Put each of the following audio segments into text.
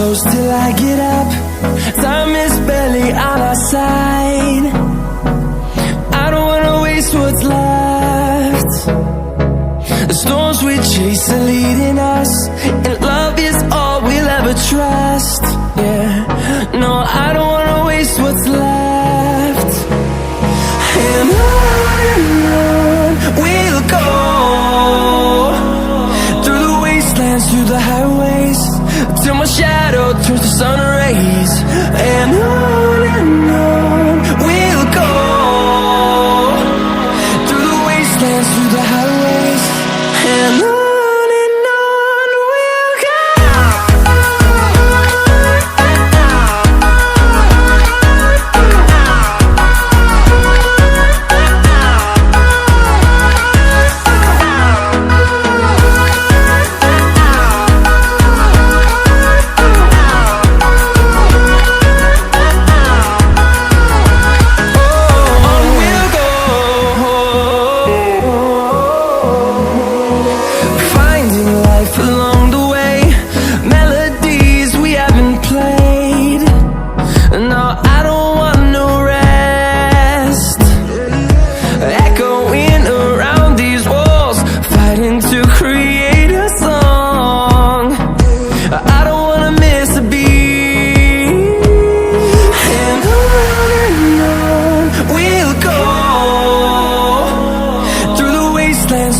close till I get up. Time is barely on our side. I don't wanna waste what's left. The storms we chase are leading us, and love is all we'll ever trust. Yeah, no, I don't wanna waste what's left. And on we'll go, through the wastelands, through the highways, till my shadow turns to sun rays. And on we'll go, through the wastelands, through the highways, and on we'll go.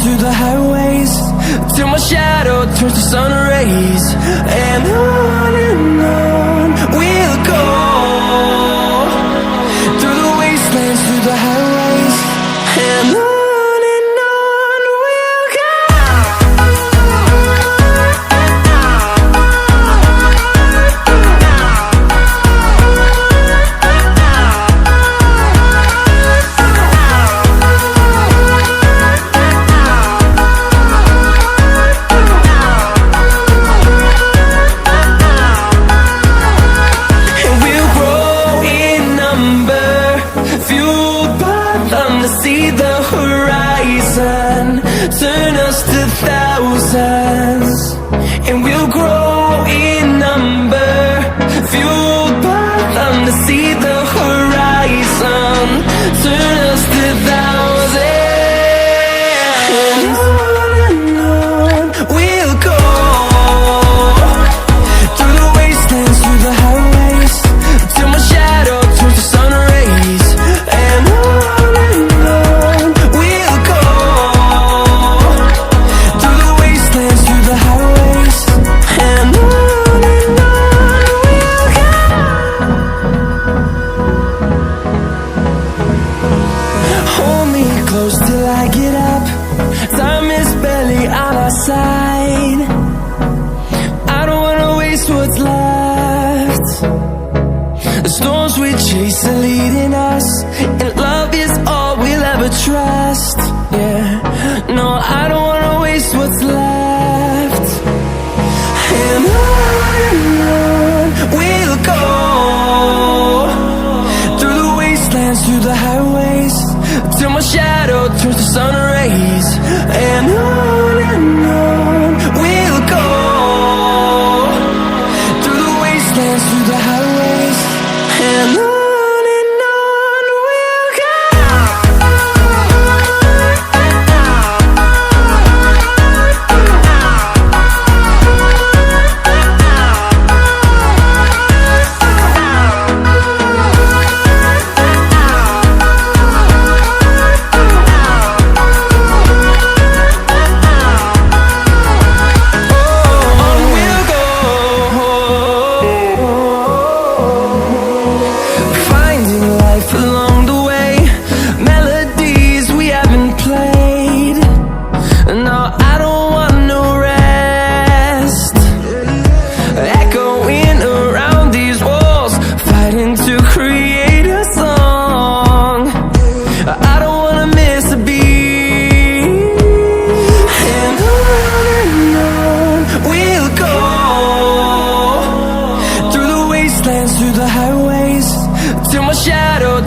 Through the highways, till my shadow turns to sun rays. And on we'll go, through the wastelands, through the highways, and on we'll go. See the horizon, turn us to thousands, and we'll grow in number, fueled by them. To see the horizon, turn us to thousands, and on we'll go, through the wastelands, through the highways, till my shadow turns to sun rays. And close till I get up. Time is barely on our side. I don't wanna waste what's left. The storms we chase are leading us, and love is all we'll ever trust. Yeah, no, I don't wanna waste what's left. And on we'll go, through the wastelands, through the highways, till my shadow turns to sun rays. And on we'll go, through the wastelands, through the highways, and on we'll go.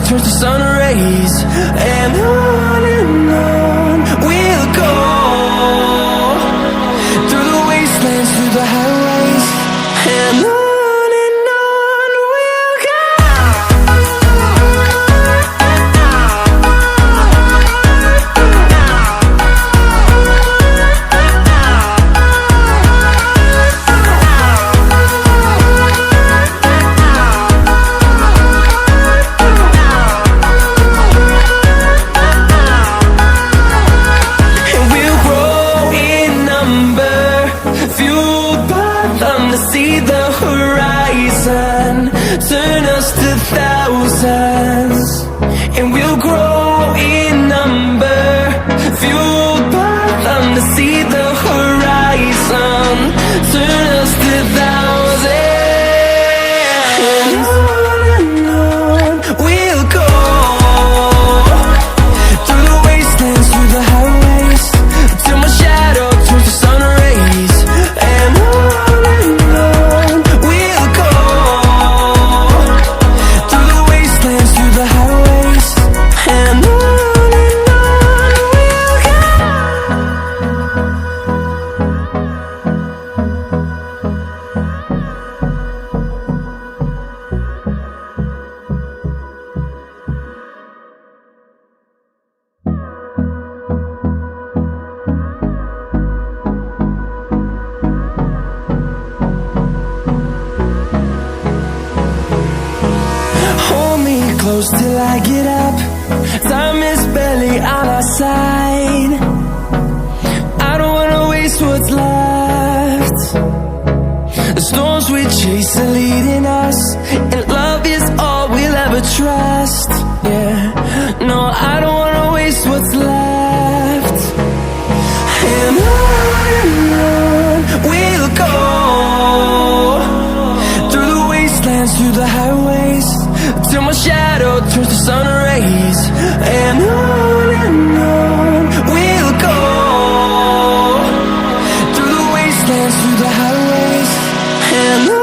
turns to sun rays, and on we'll go, through the wastelands, through the highways, and on. them to see the horizon. Turn us to thousands, and we'll grow in number. Fueled by them to see the horizon. Turn us to thousands. And on we'll go, through the wastelands, through the highways, till my shadow turns to sun rays. And on we'll go, through the wastelands, through the highways. And on we'll go. Hold me close till I get up. Time is barely on our side. I don't wanna waste what's left. The storms we chase are leading us, and love is all we'll ever trust. Yeah, no, I don't wanna waste what's left. And on we'll go, through the wastelands, through the highways, till my shadow turns to sun rays. And on we'll go, through the wastelands, through the highways. And on we'll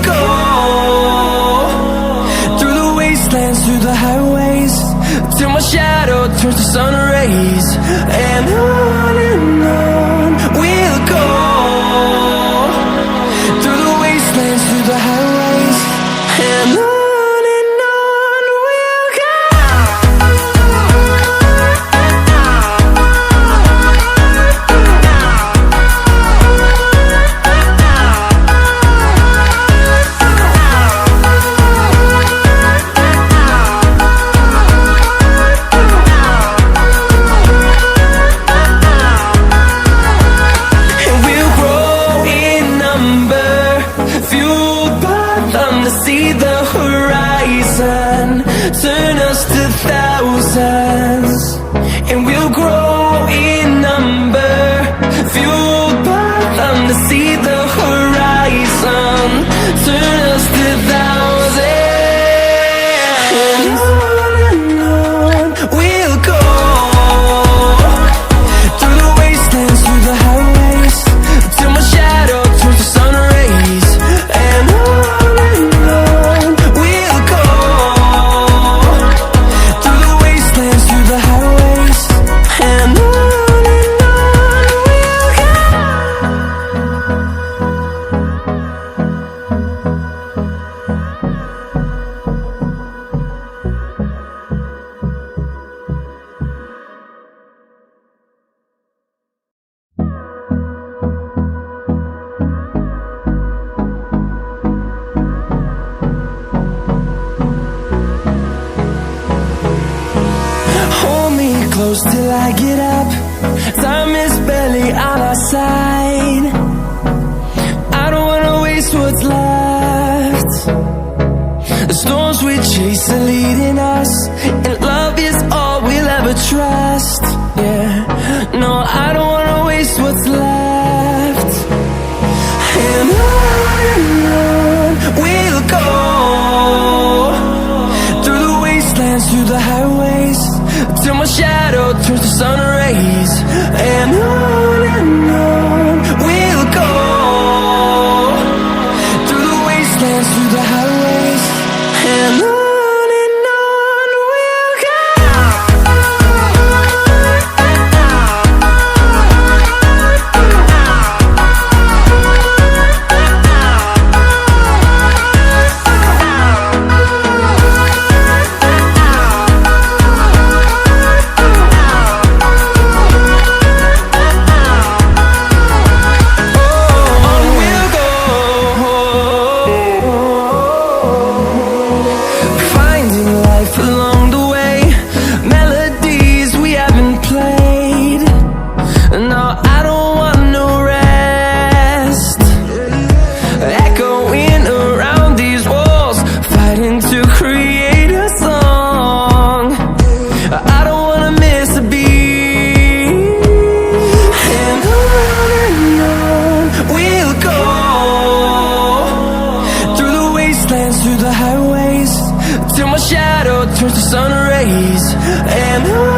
go. Through the highways, till my shadow turns to sun rays. And on we'll go, through the wastelands, through the highways. And on we'll go. See the horizon, turn us to thousands, and we'll grow in number. Fueled by them to see the horizon, turn us to thousands. And on we'll go, through the wastelands, through the highways, till my shadow turns to sun rays. And on we'll go, through the wastelands, through the highways. And on we'll go. Hold me close till I get up. Time is barely on our side. I don't wanna waste what's left. The storms we chase are leading us, and love is all we'll ever trust. Yeah, no, I don't wanna waste what's left. And on we'll go, through the wasteland, wastelands, through the highways, till my shadow turns to sun rays. And on we'll go, through the wastelands, through the highways, and on we'll go. Through the highways, till my shadow turns to sun rays. And